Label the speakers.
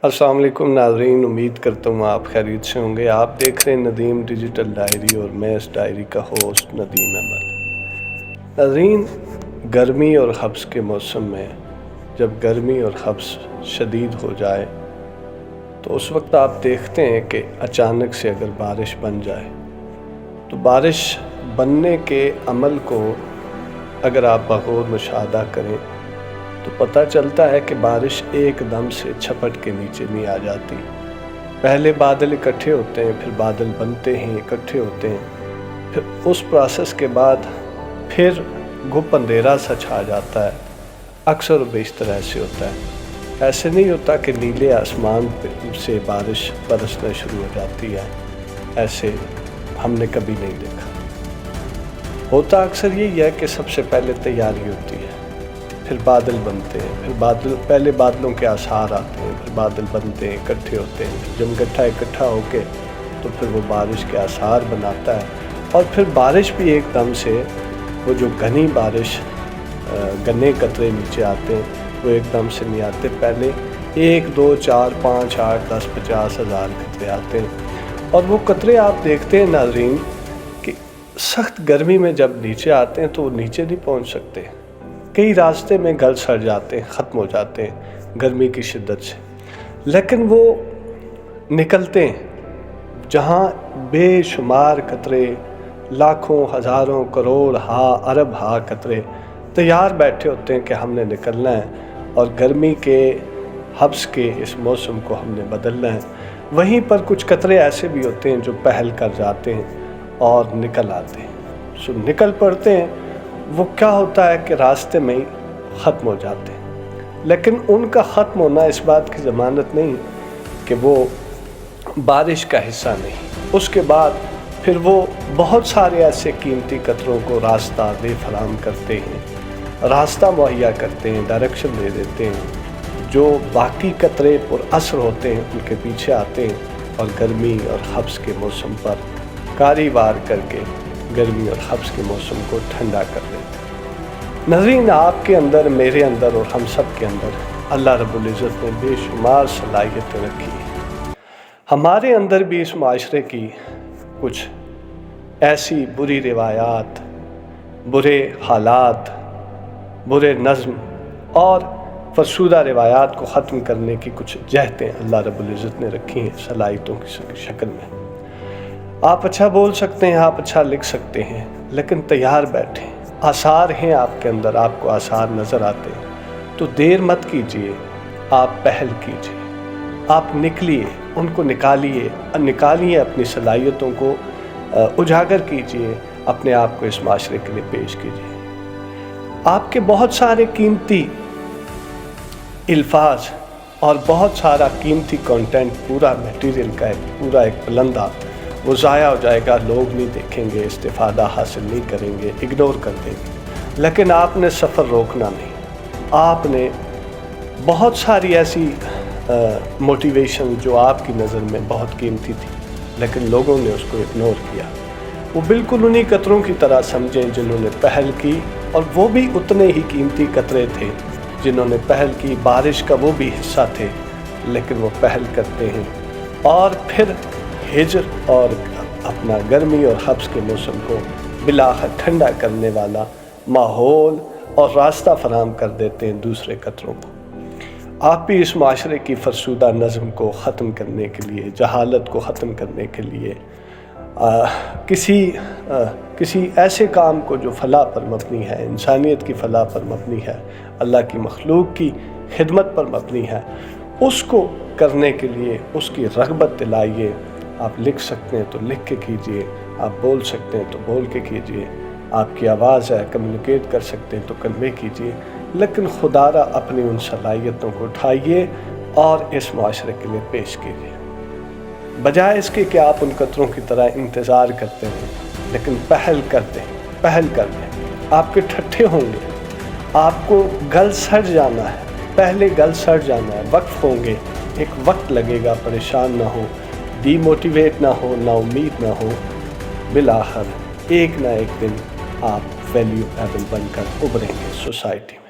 Speaker 1: अस्सलाम वालेकुम नाज़रीन, उम्मीद करता हूँ आप खैरियत से होंगे। आप देख रहे हैं नदीम डिजिटल डायरी और मैं इस डायरी का होस्ट नदीम अहमद। नाज़रीन, गर्मी और हब्स के मौसम में जब गर्मी और हब्स शदीद हो जाए तो उस वक्त आप देखते हैं कि अचानक से अगर बारिश बन जाए तो बारिश बनने के अमल को अगर आप बगौर मुशाहदा करें तो पता चलता है कि बारिश एकदम से झपट के नीचे नहीं आ जाती। पहले बादल इकट्ठे होते हैं, फिर बादल बनते हैं, इकट्ठे होते हैं, फिर उस प्रोसेस के बाद फिर घुप अंधेरा सा छा जाता है। अक्सर बेशतर ऐसे होता है। ऐसे नहीं होता कि नीले आसमान से बारिश बरसना शुरू हो जाती है, ऐसे हमने कभी नहीं देखा। होता अक्सर यही है कि सबसे पहले तैयारी होती है, फिर बादल बनते हैं, फिर पहले बादलों के आसार आते हैं, फिर बादल बनते हैं, इकट्ठे होते हैं, फिर जब इकट्ठा होके तो फिर वो बारिश के आसार बनाता है। और फिर बारिश भी एकदम से वो जो घनी बारिश गन्ने कतरे नीचे आते हैं वो एकदम से नहीं आते। पहले 1, 2, 4, 5, 8, 10, 50 हज़ार कतरे आते हैं। और वो कतरे आप देखते हैं नाज़रीन कि सख्त गर्मी में जब नीचे आते हैं तो वो नीचे नहीं पहुंच सकते। कई रास्ते में गल सड़ जाते हैं, ख़त्म हो जाते हैं गर्मी की शिद्दत से। लेकिन वो निकलते हैं जहाँ बेशुमार कतरे, लाखों, हज़ारों, करोड़, अरब कतरे तैयार बैठे होते हैं कि हमने निकलना है और गर्मी के हब्स के इस मौसम को हमने बदलना है। वहीं पर कुछ कतरे ऐसे भी होते हैं जो पहल कर जाते हैं और निकल आते हैं। सो निकल पड़ते हैं। वो क्या होता है कि रास्ते में ही ख़त्म हो जाते हैं। लेकिन उनका ख़त्म होना इस बात की ज़मानत नहीं कि वो बारिश का हिस्सा नहीं। उसके बाद फिर वो बहुत सारे ऐसे कीमती कतरों को रास्ता दे फराहम करते हैं, रास्ता मुहैया करते हैं, डायरेक्शन दे देते हैं। जो बाकी कतरे पर असर होते हैं उनके पीछे आते हैं और गर्मी और हब्स के मौसम पर कारीवार करके गर्मी और हब्स के मौसम को ठंडा कर देते हैं। नाज़रीन, आपके अंदर, मेरे अंदर और हम सब के अंदर अल्लाह रब्बुल इज़्ज़त ने बेशुमार सलाहियतें रखी हैं। हमारे अंदर भी इस माशरे की कुछ ऐसी बुरी रिवायात, बुरे हालात, बुरे नज़्म और फरसूदा रिवायात को ख़त्म करने की कुछ जहतें अल्लाह रब्बुल इज़्ज़त ने रखी हैं सलाहियतों की शक्ल में। आप अच्छा बोल सकते हैं, आप अच्छा लिख सकते हैं, लेकिन तैयार बैठें। आसार हैं आपके अंदर, आपको आसार नज़र आते हैं तो देर मत कीजिए, आप पहल कीजिए, आप निकलिए, उनको निकालिए, अपनी सलाहियतों को उजागर कीजिए, अपने आप को इस माशरे के लिए पेश कीजिए। आपके बहुत सारे कीमती अल्फाज और बहुत सारा कीमती कंटेंट, पूरा मटेरियल का पूरा एक पलंदा वो ज़ाया हो जाएगा। लोग नहीं देखेंगे, इस्तिफ़ादा हासिल नहीं करेंगे, इग्नोर कर देंगे। लेकिन आपने सफ़र रोकना नहीं। आपने बहुत सारी ऐसी मोटिवेशन जो आपकी नज़र में बहुत कीमती थी लेकिन लोगों ने उसको इग्नोर किया। वो बिल्कुल उन्हीं कतरों की तरह समझें जिन्होंने पहल की, और वो भी उतने ही कीमती कतरे थे जिन्होंने पहल की। बारिश का वो भी हिस्सा थे, लेकिन वो पहल करते हैं और फिर हिजर और अपना गर्मी और हब्स के मौसम को बिलाखिर ठंडा करने वाला माहौल और रास्ता फराहम कर देते हैं दूसरे कतरों को। आप भी इस माशरे की फरसूदा नज़्म को ख़त्म करने के लिए, जहालत को ख़त्म करने के लिए, किसी ऐसे काम को जो फलाह पर मबनी है, इंसानियत की फलाह पर मबनी है, अल्लाह की मखलूक की खिदमत पर मबनी है, उसको करने के लिए उसकी रग़बत दिलाइए। आप लिख सकते हैं तो लिख के कीजिए, आप बोल सकते हैं तो बोल के कीजिए, आपकी आवाज़ है, कम्युनिकेट कर सकते हैं तो कन्वे कीजिए। लेकिन खुदारा अपनी उन सलाहियतों को उठाइए और इस माशरे के लिए पेश कीजिए, बजाय इसके कि आप उन कतरों की तरह इंतज़ार करते हैं। लेकिन पहल कर दें। आपके ठट्ठे होंगे, आपको गल सड़ जाना है, पहले गल सड़ जाना है, वक्फ होंगे, एक वक्त लगेगा, परेशान ना हो, डीमोटिवेट ना हो, ना उम्मीद ना हो। बिलाखिर एक ना एक दिन आप वैल्यूएबल बनकर उभरेंगे सोसाइटी में।